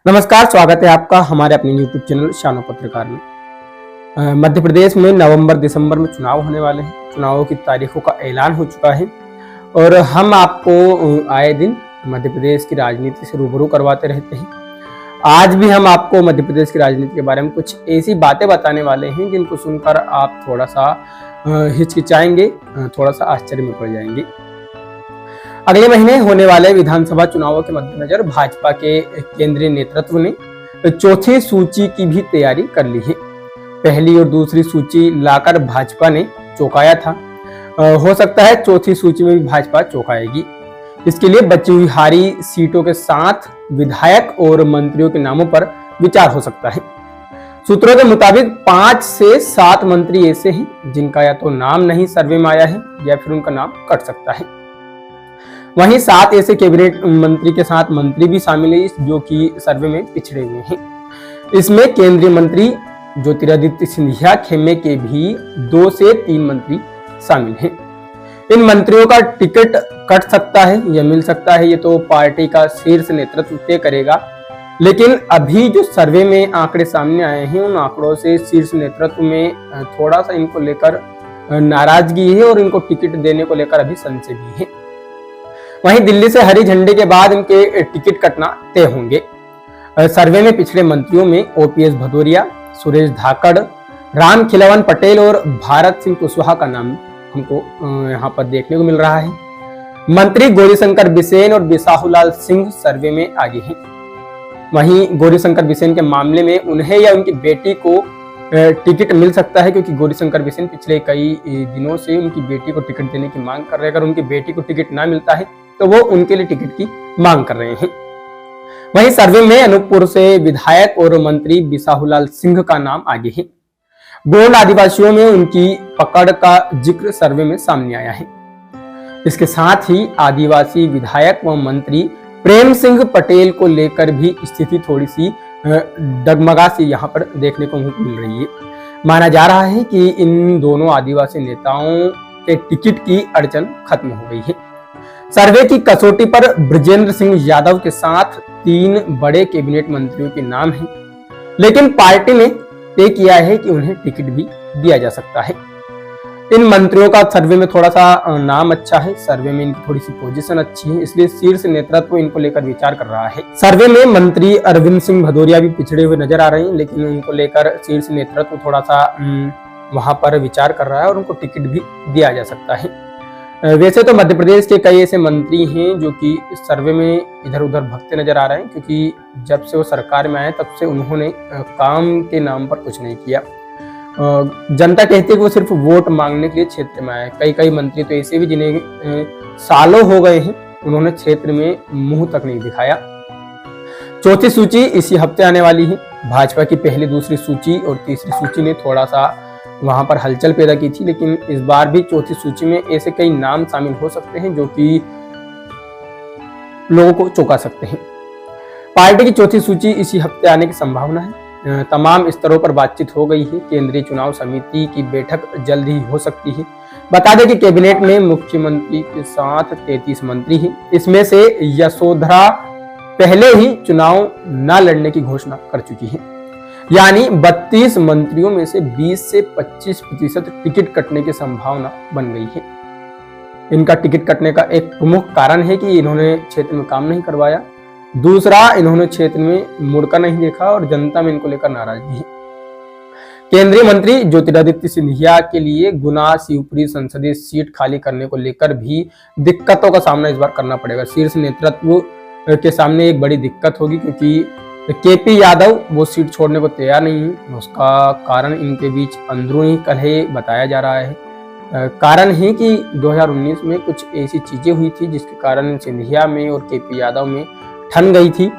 नमस्कार, स्वागत है आपका हमारे अपने YouTube चैनल शानो पत्रकार में। मध्य प्रदेश में नवंबर दिसंबर में चुनाव होने वाले हैं। चुनावों की तारीखों का ऐलान हो चुका है और हम आपको आए दिन मध्य प्रदेश की राजनीति से रूबरू करवाते रहते हैं। आज भी हम आपको मध्य प्रदेश की राजनीति के बारे में कुछ ऐसी बातें बताने वाले हैं जिनको सुनकर आप थोड़ा सा हिचकिचाएंगे, थोड़ा सा आश्चर्य में पड़ जाएंगे। अगले महीने होने वाले विधानसभा चुनावों के मद्देनजर भाजपा के केंद्रीय नेतृत्व ने चौथी सूची की भी तैयारी कर ली है। पहली और दूसरी सूची लाकर भाजपा ने चौंकाया था। हो सकता है चौथी सूची में भी भाजपा चौंकाएगी। इसके लिए बची हुई हारी सीटों के साथ विधायक और मंत्रियों के नामों पर विचार हो सकता है। सूत्रों के मुताबिक 5 से 7 मंत्री ऐसे हैं जिनका या तो नाम नहीं सर्वे में आया है या फिर उनका नाम कट सकता है। वहीं 7 ऐसे कैबिनेट मंत्री के साथ मंत्री भी शामिल है जो कि सर्वे में पिछड़े हुए हैं। इसमें केंद्रीय मंत्री ज्योतिरादित्य सिंधिया खेमे के भी 2 से 3 मंत्री शामिल हैं। इन मंत्रियों का टिकट कट सकता है या मिल सकता है, ये तो पार्टी का शीर्ष नेतृत्व तय करेगा। लेकिन अभी जो सर्वे में आंकड़े सामने आए हैं उन आंकड़ों से शीर्ष नेतृत्व में थोड़ा सा इनको लेकर नाराजगी है और इनको टिकट देने को लेकर अभी संशय भी है। वहीं दिल्ली से हरी झंडे के बाद इनके टिकट कटना तय होंगे। सर्वे में पिछड़े मंत्रियों में ओपीएस भदौरिया, सुरेश धाकड़, राम खिलवन पटेल और भारत सिंह कुशवाहा का नाम हमको यहाँ पर देखने को मिल रहा है। मंत्री गौरीशंकर बिसेन और बिसाहुलाल सिंह सर्वे में आगे हैं। वहीं गौरीशंकर बिसेन के मामले में उन्हें या उनकी बेटी को टिकट मिल सकता है, क्योंकि गौरीशंकर बिसेन पिछले कई दिनों से उनकी बेटी को टिकट देने की मांग कर रहे हैं। अगर उनकी बेटी को टिकट ना मिलता है तो वो उनके लिए टिकट की मांग कर रहे हैं। वहीं सर्वे में अनूपपुर से विधायक और मंत्री बिसाहुलाल सिंह का नाम आगे है। गोंड आदिवासियों में उनकी पकड़ का जिक्र सर्वे में सामने आया है। इसके साथ ही आदिवासी विधायक व मंत्री प्रेम सिंह पटेल को लेकर भी स्थिति थोड़ी सी डगमगा सी यहाँ पर देखने को मिल रही है। माना जा रहा है कि इन दोनों आदिवासी नेताओं के टिकट की अड़चन खत्म हो गई है। सर्वे की कसौटी पर बृजेंद्र सिंह यादव के साथ 3 बड़े कैबिनेट मंत्रियों के नाम हैं, लेकिन पार्टी ने तय किया है कि उन्हें टिकट भी दिया जा सकता है। इन मंत्रियों का सर्वे में थोड़ा सा नाम अच्छा है, सर्वे में इनकी थोड़ी सी पोजीशन अच्छी है, इसलिए शीर्ष नेतृत्व इनको लेकर विचार कर रहा है। सर्वे में मंत्री अरविंद सिंह भदौरिया भी पिछड़े हुए नजर आ रहे हैं, लेकिन उनको लेकर शीर्ष नेतृत्व थोड़ा सा वहां पर विचार कर रहा है और उनको टिकट भी दिया जा सकता है। वैसे तो मध्य प्रदेश के कई ऐसे मंत्री हैं जो कि इस सर्वे में इधर उधर भगते नजर आ रहे हैं, क्योंकि जब से वो सरकार में आए तब से उन्होंने काम के नाम पर कुछ नहीं किया। जनता कहती है कि वो सिर्फ वोट मांगने के लिए क्षेत्र में आए। कई मंत्री तो ऐसे भी जिन्हें सालों हो गए हैं, उन्होंने क्षेत्र में मुंह तक नहीं दिखाया। चौथी सूची इसी हफ्ते आने वाली है। भाजपा की पहली, दूसरी सूची और तीसरी सूची ने थोड़ा सा वहां पर हलचल पैदा की थी, लेकिन इस बार भी चौथी सूची में ऐसे कई नाम शामिल हो सकते हैं जो कि लोगों को चौंका सकते हैं। पार्टी की चौथी सूची इसी हफ्ते आने की संभावना है। तमाम स्तरों पर बातचीत हो गई है। केंद्रीय चुनाव समिति की बैठक जल्द ही हो सकती है। बता दें कि कैबिनेट में मुख्यमंत्री के साथ 33 मंत्री हैं। इसमें से यशोधरा पहले ही चुनाव न लड़ने की घोषणा कर चुकी है, यानी 32 मंत्रियों में से 20 से 25% टिकट कटने की संभावना बन गई है। इनका टिकट कटने का एक प्रमुख कारण है कि इन्होंने क्षेत्र में काम नहीं करवाया। दूसरा, इन्होंने क्षेत्र में मुड़कर नहीं देखा और जनता में इनको लेकर नाराजगी है। केंद्रीय मंत्री ज्योतिरादित्य सिंधिया के लिए गुना शिवपुरी संसदीय सीट खाली करने को लेकर भी दिक्कतों का सामना इस बार करना पड़ेगा। शीर्ष नेतृत्व के सामने एक बड़ी दिक्कत होगी, क्योंकि केपी यादव वो सीट छोड़ने को तैयार नहीं है। उसका कारण इनके बीच अंदरूनी कलह बताया जा रहा है। कारण है कि 2019 में कुछ ऐसी चीजें हुई थी जिसके कारण सिंधिया में और केपी यादव में ठन गई थी,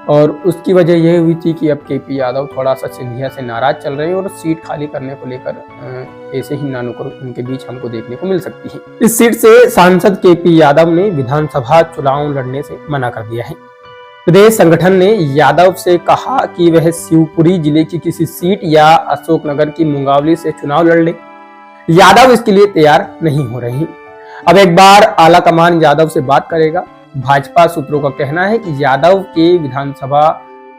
और उसकी वजह यह हुई थी कि अब केपी यादव थोड़ा सा सिंधिया से नाराज चल रहे हैं और सीट खाली करने को लेकर ऐसे ही नानुकर उनके बीच हमको देखने को मिल सकती है। इस सीट से सांसद केपी यादव ने विधानसभा चुनाव लड़ने से मना कर दिया है। प्रदेश संगठन ने यादव से कहा कि वह शिवपुरी जिले की किसी सीट या अशोकनगर की मुंगावली से चुनाव लड़ ले। यादव इसके लिए तैयार नहीं हो रहे हैं। अब एक बार आला कमान यादव से बात करेगा। भाजपा सूत्रों का कहना है कि यादव के विधानसभा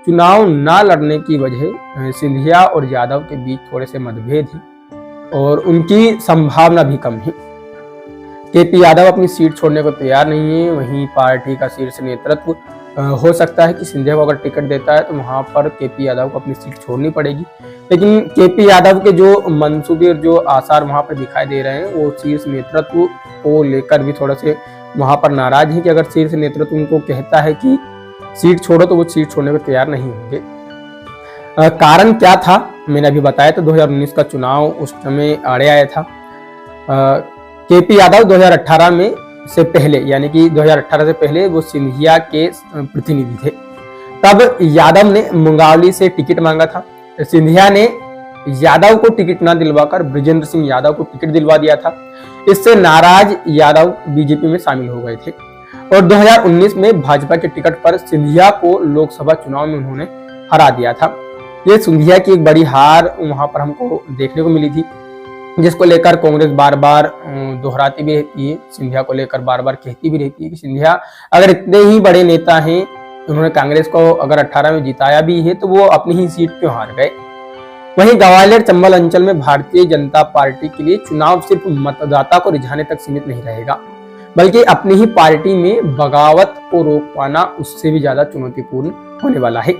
चुनाव न लड़ने की वजह सिंधिया और यादव के बीच थोड़े से मतभेद हैं और उनकी संभावना भी कम है। केपी यादव अपनी सीट छोड़ने को तैयार नहीं है। वहीं पार्टी का शीर्ष नेतृत्व हो सकता है कि सिंधिया को अगर टिकट देता है तो वहां पर केपी यादव को अपनी सीट छोड़नी पड़ेगी। लेकिन केपी यादव के जो मंसूबे और जो आसार वहां पर दिखाई दे रहे हैं वो शीर्ष नेतृत्व को लेकर भी थोड़ा से वहां पर नाराज है कि अगर शीर्ष नेतृत्व उनको कहता है कि सीट छोड़ो तो वो सीट छोड़ने को तैयार नहीं होंगे। कारण क्या था मैंने अभी बताया। तो 2019 का चुनाव उस समय आड़े आया था। केपी यादव 2018 में से पहले यानी कि 2018 से पहले वो सिंधिया के प्रतिनिधि थे। तब यादव ने मुंगावली से टिकट मांगा था। सिंधिया ने यादव को टिकट न दिलवाकर बृजेंद्र सिंह यादव को टिकट दिलवा दिया था। इससे नाराज यादव बीजेपी में शामिल हो गए थे और 2019 में भाजपा के टिकट पर सिंधिया को लोकसभा चुनाव में उन्होंने हरा दिया था। ये सिंधिया की एक बड़ी हार वहां पर हमको देखने को मिली थी, जिसको लेकर कांग्रेस बार बार दोहराती भी रहती है, सिंधिया को लेकर बार बार कहती भी रहती है कि सिंधिया अगर इतने ही बड़े नेता हैं, उन्होंने कांग्रेस को अगर 18 में जिताया भी है तो वो अपनी ही सीट क्यों हार गए। वहीं ग्वालियर चंबल अंचल में भारतीय जनता पार्टी के लिए चुनाव सिर्फ मतदाता को रिझाने तक सीमित नहीं रहेगा, बल्कि अपनी ही पार्टी में बगावत को रोक पाना उससे भी ज्यादा चुनौतीपूर्ण होने वाला है।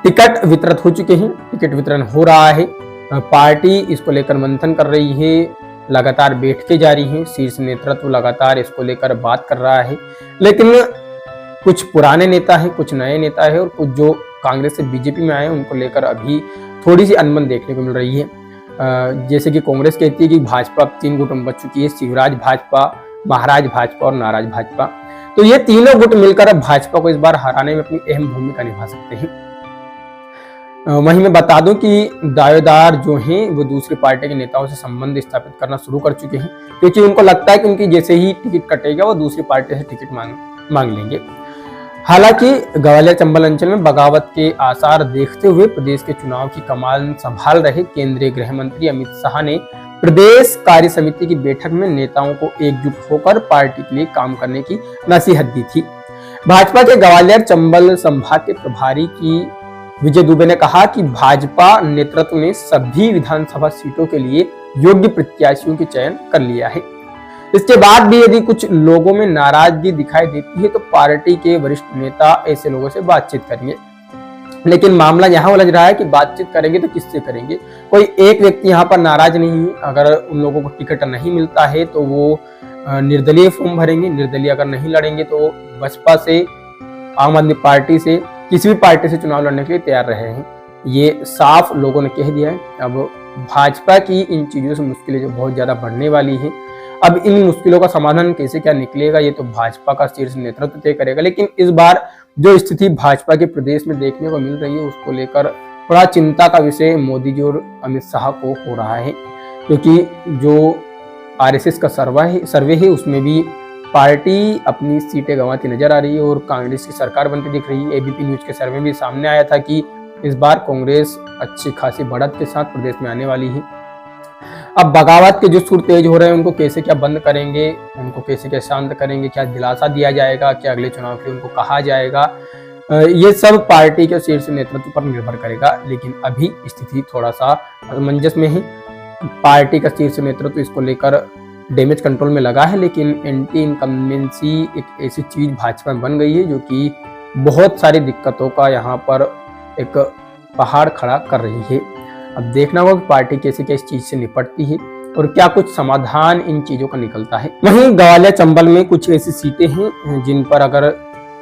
टिकट वितरित हो चुके हैं, टिकट वितरण हो रहा है, पार्टी इसको लेकर मंथन कर रही है, लगातार बैठकें जारी हैं, शीर्ष नेतृत्व लगातार इसको लेकर बात कर रहा है। लेकिन कुछ पुराने नेता हैं, कुछ नए नेता हैं और कुछ जो कांग्रेस से बीजेपी में आए हैं उनको लेकर अभी थोड़ी सी अनबन देखने को मिल रही है। जैसे कि कांग्रेस कहती है कि भाजपा 3 गुट में बच चुकी है, शिवराज भाजपा, महाराज भाजपा और नाराज भाजपा। तो ये तीनों गुट मिलकर अब भाजपा को इस बार हराने में अपनी अहम भूमिका निभा सकते हैं। वहीं मैं बता दूं कि दावेदार जो हैं वो दूसरी पार्टी के नेताओं से संबंध स्थापित करना शुरू कर चुके हैं, क्योंकि उनको लगता है कि उनकी जैसे ही टिकट कटेगा वो दूसरी पार्टी से टिकट मांग लेंगे। हालांकि ग्वालियर चंबल अंचल में बगावत के आसार देखते हुए प्रदेश के चुनाव की कमान संभाल रहे केंद्रीय गृह मंत्री अमित शाह ने प्रदेश कार्य समिति की बैठक में नेताओं को एकजुट होकर पार्टी के लिए काम करने की नसीहत दी थी। भाजपा के ग्वालियर चंबल संभाग के प्रभारी की विजय दुबे ने कहा कि भाजपा नेतृत्व ने सभी विधानसभा सीटों के लिए योग्य प्रत्याशियों की चयन कर लिया है। इसके बाद भी यदि कुछ लोगों में नाराजगी दिखाई देती है तो पार्टी के वरिष्ठ नेता ऐसे लोगों से बातचीत करेंगे। लेकिन मामला यहाँ उलझ रहा है कि बातचीत करेंगे तो किससे करेंगे। कोई एक व्यक्ति यहाँ पर नाराज नहीं है। अगर उन लोगों को टिकट नहीं मिलता है तो वो निर्दलीय फॉर्म भरेंगे, निर्दलीय अगर नहीं लड़ेंगे तो बसपा से, आम आदमी पार्टी से, किसी भी पार्टी से चुनाव लड़ने के लिए तैयार रहे हैं। ये साफ लोगों ने कह दिया है। अब भाजपा की इन चीजों से मुश्किलें जो बहुत ज्यादा बढ़ने वाली है। अब इन मुश्किलों का समाधान कैसे क्या निकलेगा ये तो भाजपा का शीर्ष नेतृत्व तय करेगा। लेकिन इस बार जो स्थिति भाजपा के प्रदेश में देखने को मिल रही है उसको लेकर बड़ा चिंता का विषय मोदी जी और अमित शाह को हो रहा है, क्योंकि जो आरएसएस का सर्वे है उसमें भी पार्टी अपनी सीटें गंवाती नजर आ रही है और कांग्रेस की सरकार बनती दिख रही है। एबीपी न्यूज के सर्वे में सामने आया था कि इस बार कांग्रेस अच्छी खासी बढ़त के साथ प्रदेश में आने वाली है। अब बगावत के जो सुर तेज हो रहे हैं उनको कैसे क्या बंद करेंगे, उनको कैसे क्या शांत करेंगे, क्या दिलासा दिया जाएगा, क्या अगले चुनाव के लिए उनको कहा जाएगा, ये सब पार्टी के शीर्ष नेतृत्व पर निर्भर करेगा। लेकिन अभी स्थिति थोड़ा सा असमंजस में है। पार्टी का शीर्ष नेतृत्व इसको लेकर डैमेज कंट्रोल में लगा है, लेकिन एंटी इनकम्बेंसी एक ऐसी चीज भाजपा में बन गई है जो कि बहुत सारी दिक्कतों का यहाँ पर एक पहाड़ खड़ा कर रही है। अब देखना होगा कि पार्टी कैसे क्या इस चीज से निपटती है और क्या कुछ समाधान इन चीजों का निकलता है। वहीं ग्वालियर चंबल में कुछ ऐसी सीटें हैं जिन पर अगर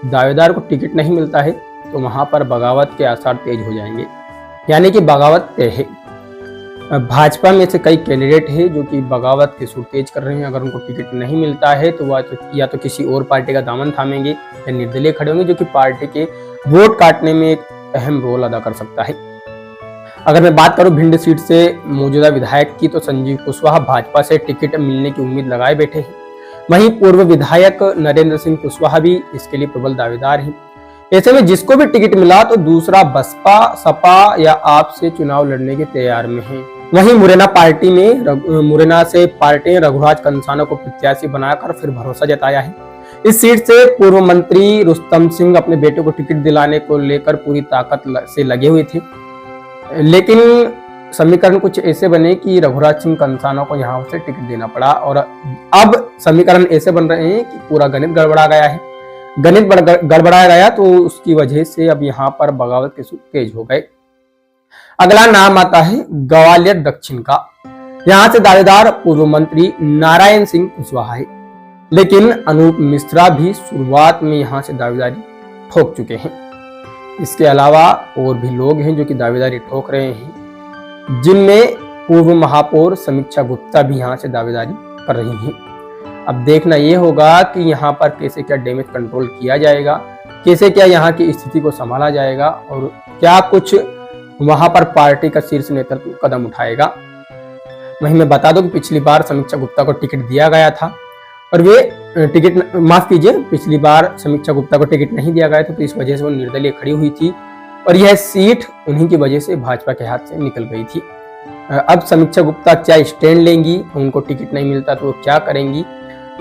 दावेदार को टिकट नहीं मिलता है तो वहां पर बगावत के आसार तेज हो जाएंगे, यानी कि बगावत तय है। भाजपा में से कई कैंडिडेट है जो कि बगावत के सुर तेज कर रहे हैं। अगर उनको टिकट नहीं मिलता है तो वह या तो किसी और पार्टी का दामन थामेंगे या निर्दलीय खड़े होंगे, जो कि पार्टी के वोट काटने में एक अहम रोल अदा कर सकता है। अगर मैं बात करूं भिंड सीट से मौजूदा विधायक की तो संजीव कुशवाहा भाजपा से टिकट मिलने की उम्मीद लगाए बैठे हैं। वहीं पूर्व विधायक नरेंद्र सिंह कुशवाहा भी इसके लिए प्रबल दावेदार हैं। ऐसे में जिसको भी टिकट मिला तो दूसरा बसपा, सपा या आप से चुनाव लड़ने के तैयार में है। वहीं मुरैना से पार्टी ने रघुराज कंसाना को प्रत्याशी बनाकर फिर भरोसा जताया है इस सीट से पूर्व मंत्री रुस्तम सिंह अपने बेटे को टिकट दिलाने को लेकर पूरी ताकत से लगे हुए थे, लेकिन समीकरण कुछ ऐसे बने कि रघुराज सिंह कंसाना को यहाँ से टिकट देना पड़ा और अब समीकरण ऐसे बन रहे हैं कि पूरा गणित गड़बड़ा गया है। गणित गड़बड़ाया गया तो उसकी वजह से अब यहाँ पर बगावत के सुर तेज हो गए। अगला नाम आता है ग्वालियर दक्षिण का। यहाँ से दावेदार पूर्व मंत्री नारायण सिंह कुशवाहा है, लेकिन अनूप मिश्रा भी शुरुआत में यहाँ से दावेदारी ठोक चुके हैं। इसके अलावा और भी लोग हैं जो कि दावेदारी ठोक रहे हैं, जिनमें पूर्व महापौर समीक्षा गुप्ता भी यहाँ से दावेदारी कर रही हैं। अब देखना यह होगा कि यहाँ पर कैसे क्या डैमेज कंट्रोल किया जाएगा, कैसे क्या यहाँ की स्थिति को संभाला जाएगा और क्या कुछ वहां पर पार्टी का शीर्ष नेतृत्व कदम उठाएगा। वहीं मैं बता दूं कि पिछली बार समीक्षा गुप्ता को टिकट दिया गया था और वे टिकट माफ कीजिए, पिछली बार समीक्षा गुप्ता को टिकट नहीं दिया गया था, तो इस वजह से वो निर्दलीय खड़ी हुई थी और यह सीट उन्हीं की वजह से भाजपा के हाथ से निकल गई थी। अब समीक्षा गुप्ता क्या स्टैंड लेंगी, उनको टिकट नहीं मिलता तो वो क्या करेंगी,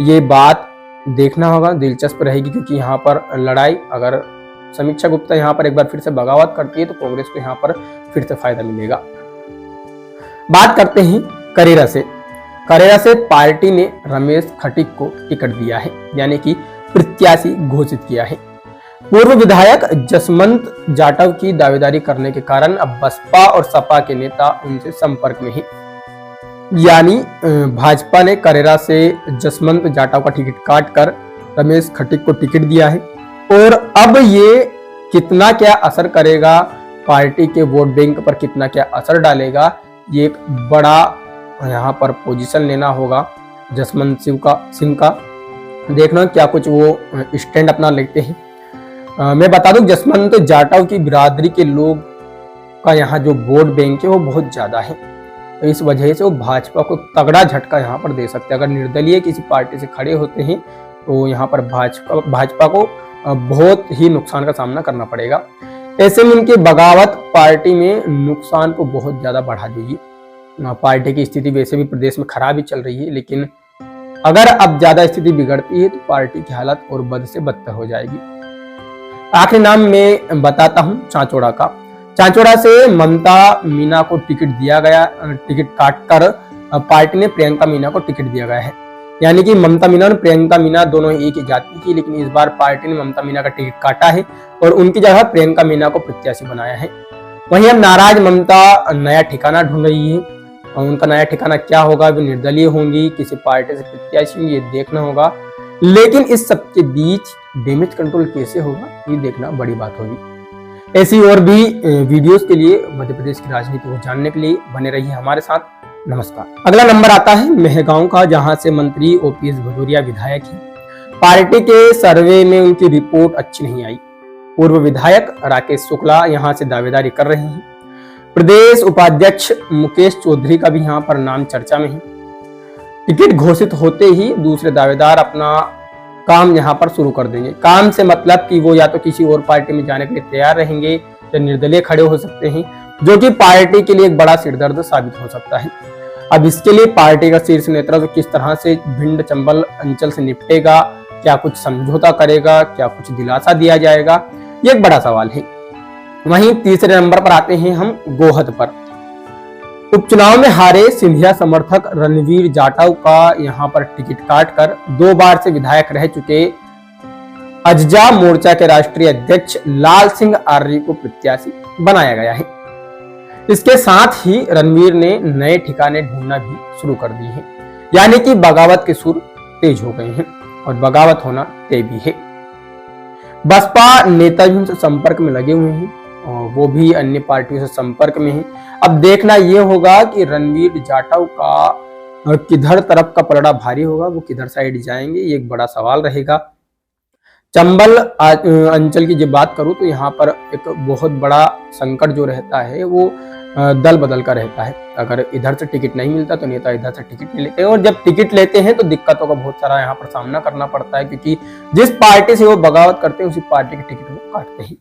ये बात देखना होगा, दिलचस्प रहेगी, क्योंकि यहाँ पर लड़ाई अगर समीक्षा गुप्ता यहाँ पर एक बार फिर से बगावत करती है तो कांग्रेस को यहाँ पर फिर से फायदा मिलेगा। बात करते हैं करेरा से। करेरा से पार्टी ने रमेश खटीक को टिकट दिया है, यानी कि प्रत्याशी घोषित किया है। पूर्व विधायक जसवंत जाटव की दावेदारी करने के कारण अब बसपा और सपा के नेता उनसे संपर्क में हैं। यानी भाजपा ने करेरा से जसवंत जाटव का टिकट काट कर रमेश खटीक को टिकट दिया है और अब ये कितना क्या असर करेगा, पार्टी के वोट बैंक पर कितना क्या असर डालेगा, ये एक बड़ा यहाँ पर पोजीशन लेना होगा जसवंत सिंह का। देखना क्या कुछ वो स्टैंड अपना लेते हैं। मैं बता दूं जसवंत जाटव की बिरादरी के लोग का यहाँ जो वोट बैंक है वो बहुत ज्यादा है, तो इस वजह से वो भाजपा को तगड़ा झटका यहाँ पर दे सकते हैं। अगर निर्दलीय किसी पार्टी से खड़े होते हैं तो यहाँ पर भाजपा को बहुत ही नुकसान का सामना करना पड़ेगा। ऐसे में इनकी बगावत पार्टी में नुकसान को बहुत ज्यादा बढ़ा देगी। पार्टी की स्थिति वैसे भी प्रदेश में खराब ही चल रही है, लेकिन अगर अब ज्यादा स्थिति बिगड़ती है तो पार्टी की हालत और बद से बदतर हो जाएगी। आखिरी नाम मैं बताता हूं चांचोड़ा का। चांचोड़ा से ममता मीना को टिकट दिया गया, टिकट काटकर पार्टी ने प्रियंका मीना को टिकट दिया गया है। यानी कि ममता मीना और प्रियंका मीना दोनों एक ही जाति की, लेकिन इस बार पार्टी ने ममता मीना का टिकट काटा है और उनकी जगह प्रियंका मीना को प्रत्याशी बनाया है। वहीं अब नाराज ममता नया ठिकाना ढूंढ रही है और उनका नया ठिकाना क्या होगा, वे निर्दलीय होंगी, किसी पार्टी से प्रत्याशी होंगी, ये देखना होगा। लेकिन इस सबके बीच डैमेज कंट्रोल कैसे होगा, ये देखना बड़ी बात होगी। ऐसी और भी वीडियोस के लिए, मध्य प्रदेश की राजनीति को जानने के लिए बने रहिए हमारे साथ। नमस्कार। अगला नंबर आता है मेहगांव का, जहां से मंत्री ओपीएस भदौरिया विधायक हैं। पार्टी के सर्वे में उनकी रिपोर्ट अच्छी नहीं आई। पूर्व विधायक राकेश शुक्ला यहां से दावेदारी कर रहे हैं। प्रदेश उपाध्यक्ष मुकेश चौधरी का भी यहां पर नाम चर्चा में है। टिकट घोषित होते ही दूसरे दावेदार अपना काम यहां पर शुरू कर देंगे। काम से मतलब कि वो या तो किसी और पार्टी में जाने के लिए तैयार रहेंगे या निर्दलीय खड़े हो सकते हैं, जो कि पार्टी के लिए एक बड़ा सिरदर्द साबित हो सकता है। अब इसके लिए पार्टी का शीर्ष नेतृत्व किस तरह से भिंड चंबल अंचल से निपटेगा, क्या कुछ समझौता करेगा, क्या कुछ दिलासा दिया जाएगा, ये एक बड़ा सवाल है। वहीं तीसरे नंबर पर आते हैं हम गोहद पर। उपचुनाव में हारे सिंधिया समर्थक रणवीर जाटव का यहां पर टिकट काटकर 2 बार से विधायक रह चुके अजजा मोर्चा के राष्ट्रीय अध्यक्ष लाल सिंह आर्य को प्रत्याशी बनाया गया है। इसके साथ ही रणवीर ने नए ठिकाने ढूंढना भी शुरू कर दिए हैं, यानी कि बगावत के सुर तेज हो गए हैं और बगावत होना तय भी है। बसपा नेता भी उनसे संपर्क में लगे हुए हैं और वो भी अन्य पार्टियों से संपर्क में हैं। अब देखना यह होगा कि रणवीर जाटव का किधर तरफ का पलड़ा भारी होगा, वो किधर साइड जाएंगे, ये एक बड़ा सवाल रहेगा। चंबल अंचल की जब बात करूं तो यहाँ पर एक बहुत बड़ा संकट जो रहता है वो दल बदल का रहता है। अगर इधर से टिकट नहीं मिलता तो नेता इधर से टिकट ले लेते हैं और जब टिकट लेते हैं तो दिक्कतों का बहुत सारा यहाँ पर सामना करना पड़ता है, क्योंकि जिस पार्टी से वो बगावत करते हैं उसी पार्टी के टिकट वो काटते हैं।